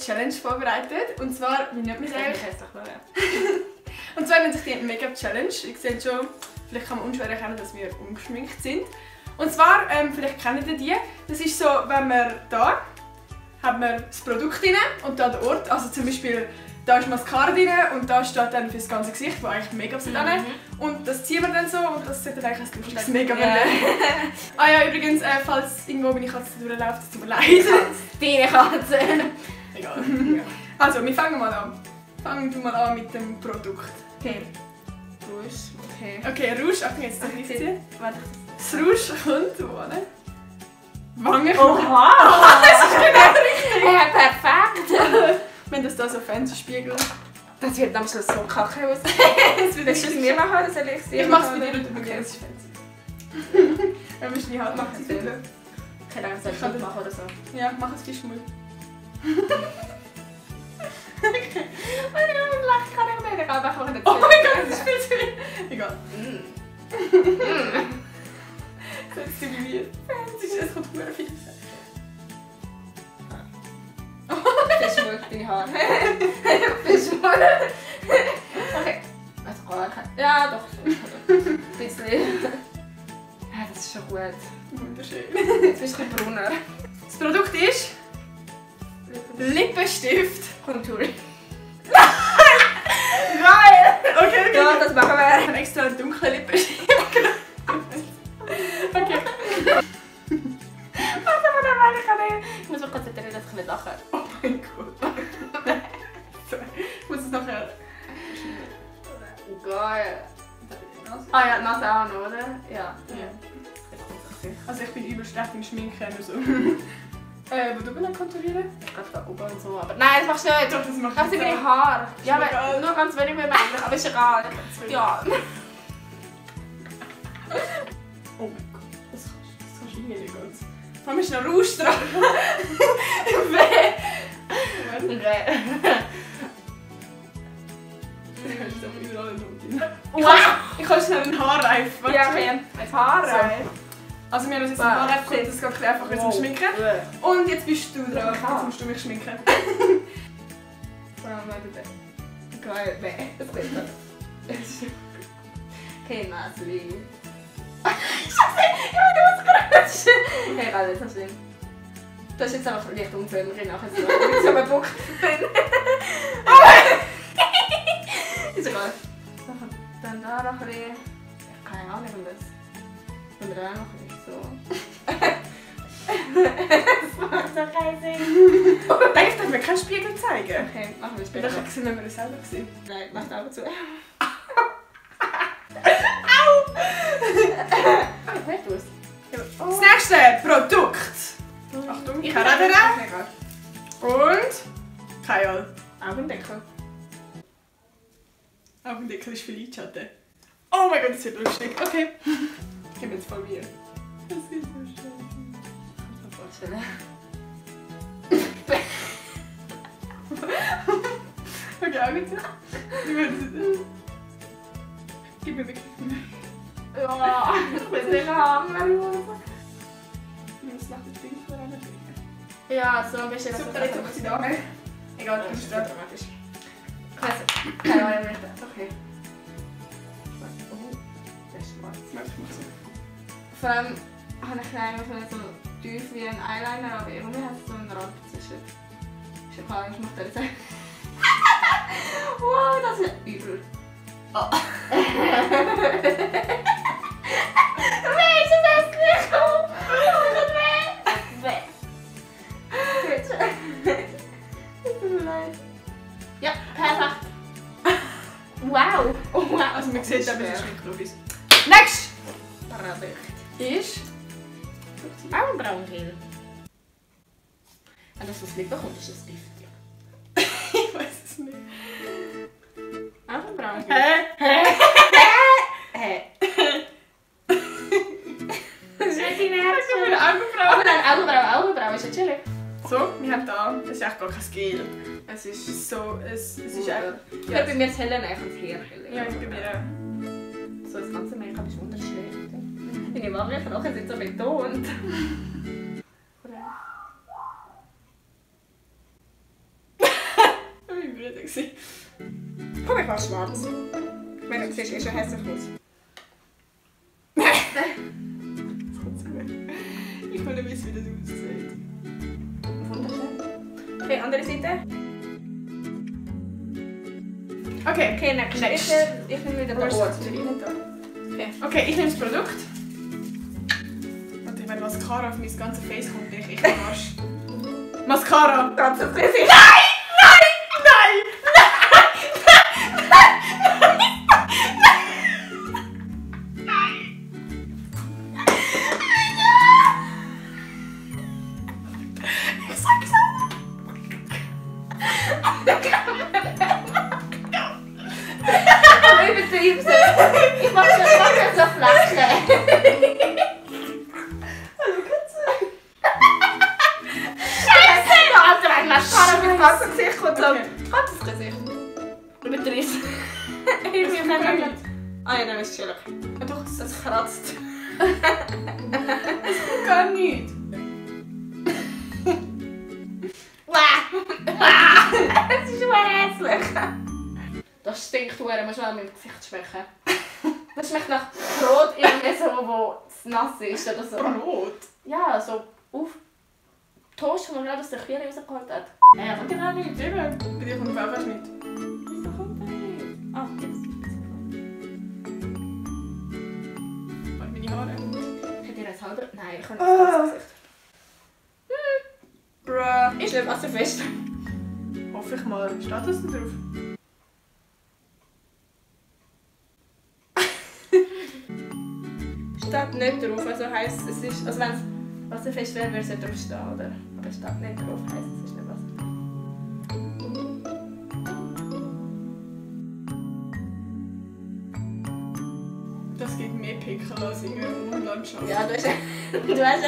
Challenge vorbereitet. Und zwar, wie nennt man das? Und zwar nennt sich die Make-up-Challenge. Ihr seht schon, vielleicht kann man unschwer erkennen, dass wir ungeschminkt sind. Und zwar, vielleicht kennt ihr die. Das ist so, wenn man da hat man das Produkt drin und da der Ort. Also zum Beispiel, da ist Mascara drin und da steht dann für das ganze Gesicht, wo eigentlich Make-up sind. Und das ziehen wir dann so und das sollte eigentlich ein lustiges Make-up werden. Ah ja, übrigens, falls irgendwo meine Katze durchläuft, es tut mir leid. Deine Katze. Egal. Also, wir fangen mal an. Fangen wir mal an mit dem Produkt. Okay. Rouge. Okay. Okay, Rouge. Achtung, jetzt das Licht ziehen. Warte. Das Rouge kommt wo hin? Wangen. Oha! Das ist genau richtig! Ja, perfekt! Wir haben das hier so fancy Spiegel. Das wird am Schluss so kacke aussehen. Willst du es mir machen oder soll ich es dir Ich mach's bei dir und du bekommst es fancy. Wenn wir Schnee halt machen, Mach es dir. Keine Ahnung, soll ich das machen oder so? Ja, mach es Fischmüll. Okay. Oh nein, ich lache, kann ich nicht. Ich kann einfach nicht. Oh mein Gott, das ist viel zu viel. Egal. Das ist wie mir. Fancy, es kommt sehr viel. Fischmüll, deine Haare. Fischmüll. Okay. Also gar kein. Ja, doch. Ein bisschen. Ja, das ist schon gut. Wunderschön. Jetzt bist du ein bisschen brauner. Das Produkt ist Lippenstift. Kontur. Geil! Okay, okay. Ja, das machen wir. Ich habe extra einen dunklen Lippenstift genommen. Okay. Was aber da meine ich nicht. Ich muss mich konzentrieren, dass ich nicht lache. Oh mein Gott. Ich muss es nachher. Geil. Ah ja, die Nase auch noch, oder? Ja. Also ich bin übelst schlecht im Schminken. Also. Wo du willst konturieren? Ich glaube da oben und so. Aber nein, das machst du nicht. Doch, das macht Das sind meine Haare. Ja, mir aber egal. nur ganz wenig mehr eigentlich. Aber ist egal. Ja. Oh mein Gott. Das kannst du nicht ganz. Vor allem ist noch Rouge dran. Weh. Ich habe doch überall eine Not drin. Ich habe schnell einen Haarreif. Warte. Ja, okay. Ein Haarreif. Also wir haben uns jetzt einen Haarreif geholt, das geht einfach zum Schminken. Und jetzt bist du dran. Jetzt musst du mich schminken. Vor allem warte. Geil. Nein, das geht nicht. Okay, Nasli. Scheiße! Ich meine, was gerade. Okay, egal, das ist schlimm. Du hast jetzt einfach leicht umfüllen, wir nachher so einen Bock bin. Ist egal. Dann da noch ein bisschen. Keine Ahnung, was. Und da noch ein bisschen so. Das macht so keinen Sinn. Eigentlich darf mir keinen Spiegel zeigen. Okay, machen wir Ich später. dachte, wenn wir das selber gesehen. Nein, mach die Augen zu. Wer tust Das nächste Produkt. Achtung, Karadera. Und Kajal. Augendeckel. Augendeckel ist für Lidschatten. Oh mein Gott, das wird lustig. Okay. Ich gebe jetzt von mir. Das ist so schön. Kannst du mir vorstellen. Okay, Augen zu. Gib mir wirklich Mühe. Ja, ich will es nicht haben. Ich muss nach dem Ding voran. Ja, so ein bisschen. Super, jetzt habe ich sie da. Egal, du bist dran. dramatisch. Keine Ahnung, nicht. Okay. Oh, das ist schwarz. Vor allem habe ich eigentlich so tief wie ein Eyeliner, aber irgendwie hat es so einen Rand dazwischen. Ist ja klar, ich mache das jetzt. Wow, das ist übel. Oh. Weh, ist das hässlich? Oh Gott, weh! Weh. Gut. Es tut mir leid. Ja, perfekt. Wow. Oh, wow. Also man sieht, da bist du Schminkprofis. Next! Produkt. Ist... Augenbrauengel. Und das, was nicht bekommt, ist das Gift. Ich weiß es nicht. Augenbrauengel. Hä? Hä? Das ist nicht dein Herz. Ich habe eine Augenbraue. Aber nein, Augenbrauen ist ja chillig. So, wir haben da... Das ist echt gar kein Gel. Es ist so... Es ist echt... Ja, bei mir ist helle näher als hier. Ja, ich bei mir auch. So, das ganze Make-up ist wunderschön. Meine Wangenknochen sind so betont. Das fast schwarz. Wenn du siehst, ist er hässlich aus. Ich will nicht wissen, wie das aussieht. Wunderschön. Okay, andere Seite. Okay, Okay, next. Next. Ich nehme wieder wo den ist Ort. das drin da? Okay. Okay, ich nehme das Produkt. Und wenn Mascara auf mein ganzes Face kommt, ich Arsch. Mascara! Ganzes Gesicht. Nein! Nein! Ich sag's auch! Aber übertreib's nicht. Ich mach jetzt so Flaschen. Hallo Katze! Scheiße! Alter, ein Mascara mit ganzem Gesicht kommt so. Okay. Ganzes Gesicht. Übertreib's. Ich bin gar nicht. nicht. Ah ja, dann ist es chillig. Ah, doch, Das kratzt. gar nicht. Es ist schon hässlich. Das stinkt verdammt, musst du mal mit dem Gesicht schmecken. Das schmeckt nach Brot, irgendwie so, wo es nass ist oder so. Brot? Ja, so auf Toast, wo man gerade aus der Küche rausgeholt hat. Ja, kommt ja nicht. Eben, bei dir kommt auf nicht. Wieso kommt der nicht? Ah, jetzt ist es Meine Haare. Ich hätte dir ein halber... Nein, ich kann nicht Ah. das Gesicht. Bruh. Ist nicht wasserfest. Hoffe ich mal. Steht das da drauf? Steht nicht drauf, also heisst es ist... Also wenn es wasserfest wäre, würde es ja drauf stehen, oder? Aber es steht nicht drauf, heisst es ist nicht wasserfest. Das gibt mehr Pickel als in einer Mondlandschaft. Ja, du hast ja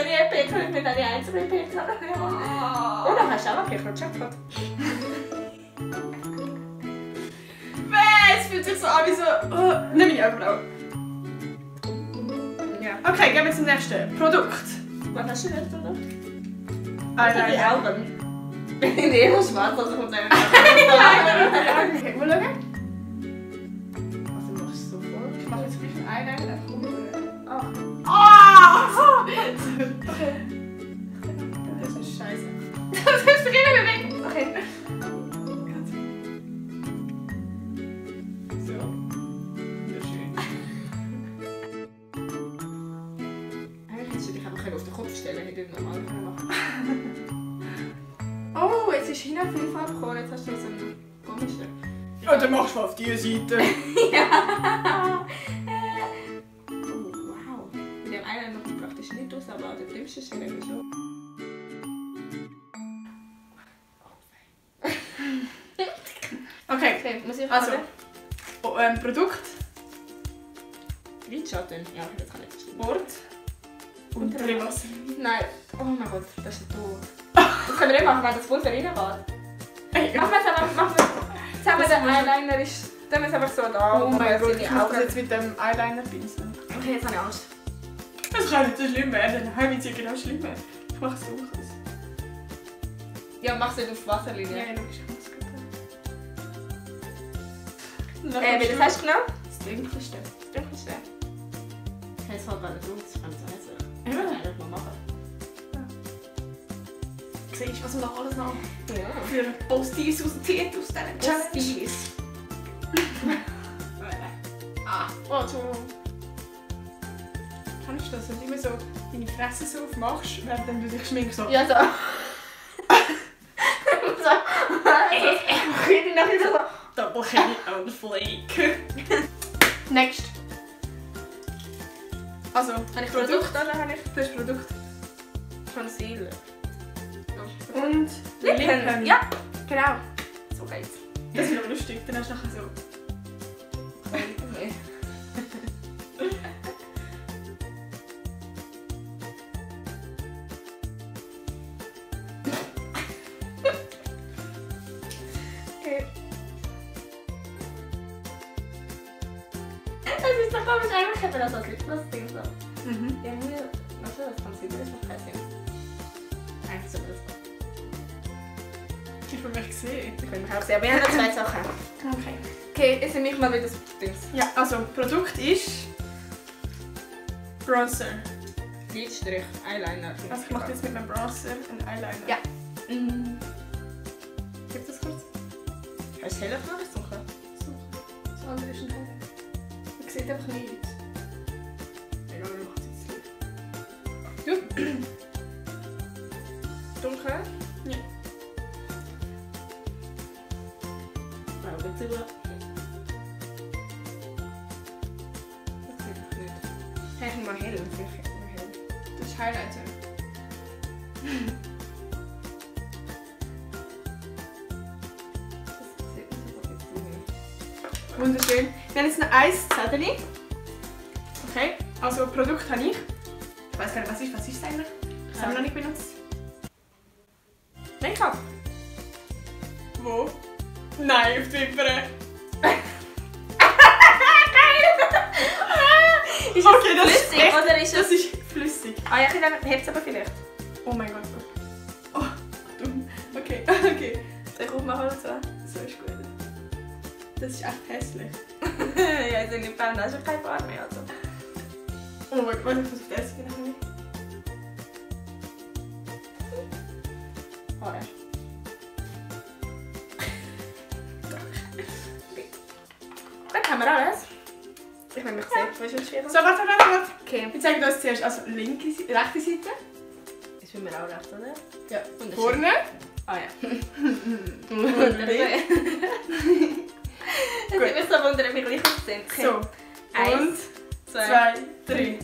nie einen Pickel, ich bin ja die einzige Pickel. Oh, dann hast du auch noch Pickel, Jackpot. Es fühlt sich so an wie so... Oh, nimm meine Augenbrauen. Ja. Okay, gehen wir zum nächsten. Produkt. Was hast du denn für Produkt? Die Eyeliner. Augen. Ich bin immer schwarz, also kommt einer. Okay, mal schauen. Also machst du so voll? Ich mache jetzt gleich einen Eyeliner. Ah. Ah! Okay. Das ist scheiße. Das ist drinnen bewegt. Okay. So. Wunderschön. Eigentlich hättest du dich einfach auf den Kopf stellen, hätte ich normal machen. Oh, jetzt ist hinten viel Farbe gekommen, jetzt hast du so einen komischen. Ja, dann machst du auf diese Seite. Ja. Oh, wow. Mit dem einen noch praktisch nicht aus, aber der dümmste ist irgendwie schon. Okay, Okay, muss ich also. fragen? Oh, Produkt, Lidschatten. Ja, das kann ich bestimmt. Ort und Trinkwasser. Nein. Oh mein Gott, das ist doof. Das können wir nicht machen, wenn das Pulver reingeht. Machen wir es einfach. Zusammen der Eyeliner ist. Dann ist einfach so da. Oh mein Gott, die ich mache Augen. das jetzt mit dem Eyeliner pinseln. Okay, jetzt habe ich Angst. Das kann nicht so schlimm werden. Heim wird es ja genau schlimmer. Ich mache es so aus. Ja, machst du auf Wasserlinie. Ja, logisch, ich mache es gut. Wie das hast du genommen? Das Dunkelste. Das Dunkelste. Okay, es fällt gar nicht auf, das kann ich sagen. Ja. Das kann ich mal machen. Siehst du, was man noch alles noch Ja. für Positives auszieht aus diesen Challenge? Positives. Ah, oh, so. Kennst du das, wenn du immer so deine Fresse so aufmachst, während du dich schminkst? So. Ja, so. Ich bin nachher so. Double heavy on flake. Next. Also, Habe ich Produkt oder habe ich Das ist Produkt. Concealer? Und Lippen. Ja, genau. So geht's. Das ist aber lustig, dann hast du nachher so. Okay. Okay. Das ist doch komisch, eigentlich hätte das als Lipgloss-Ding so. Mhm. Ja, mir, was ist das Concealer? Das macht keinen Sinn. Eigentlich so das. Ich will mich sehen. Ich will mich auch sehen, aber wir haben noch zwei Sachen. Okay. Okay, jetzt nehme ich mal wieder das Ding. Ja, also Produkt ist Bronzer. Lidstrich, Eyeliner. Also ich mache jetzt mit meinem Bronzer einen Eyeliner. Ja. Gib das kurz. Hast du hell gemacht? So. Das andere ist ein Hell. Man sieht einfach nichts. Egal, wir machen es jetzt. Dunkel? Ja. Wow, bitte gut. Das sieht doch nicht. Hey, ich mal hell. Das ist Highlighter. Wunderschön. Wir haben jetzt noch ein Zettel. Okay, also Produkt habe ich. Ich weiß gar nicht, was ist es eigentlich? Das haben wir noch nicht benutzt. Make-up. Wo? Nein, auf die Wimpern. Ist Okay, es das ist flüssig echt- oder ist Das es... ist flüssig. Ah ja, ich hebt es aber vielleicht. Oh mein Gott. Oh, dumm. Okay, okay. Ich rufe mal halt so. So ist gut. Das ist echt hässlich. Ja, ich nicht Fan, da ist keine Farbe mehr. Also. Oh mein Gott, warte, ich muss auf das gehen. Oh, ja. Dann haben wir alles. Ich will mich sehen. Willst du uns schreiben? So, warte. Okay. Wir zeigen uns zuerst also rechte Seite. Ist bei mir auch recht, oder? Ja. Wunderschön. Vorne. Ah ja. Wunderschön. Es ist mich so wundern, ob wir gleich sind. Okay. So. Eins, Und zwei. 2, 3.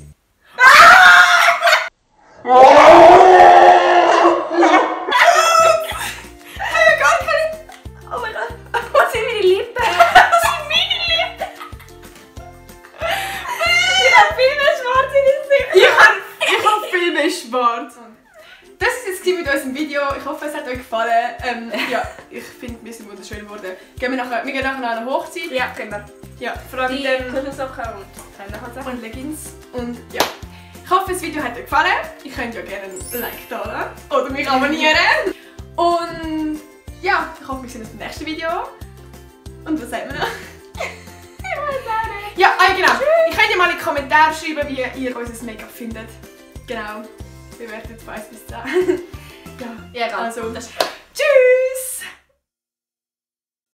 Oh mein Gott. Was sind meine Lippen? Das sind meine Lippen! Ich habe viel mehr schwarz in den Lippen. Ich hab viel mehr schwarz. Das war jetzt mit unserem Video. Ich hoffe, es hat euch gefallen. Ja, ich finde, wir sind wunderschön geworden. Wir gehen nachher noch an eine Hochzeit. Ja, genau. Ja, vor allem Die mit dem Kuschelsocken und Händehalter. und Leggings. Und ja. Ich hoffe, das Video hat euch gefallen. Ihr könnt ja gerne ein Like da lassen oder mich abonnieren. Und ja, ich hoffe, wir sehen uns im nächsten Video. Und was sagt man noch? Ja, genau. Ihr könnt ja mal in die Kommentare schreiben, wie ihr unser Make-up findet. Genau. Wir werden von 1 bis 10. Ja, Ja, also das ist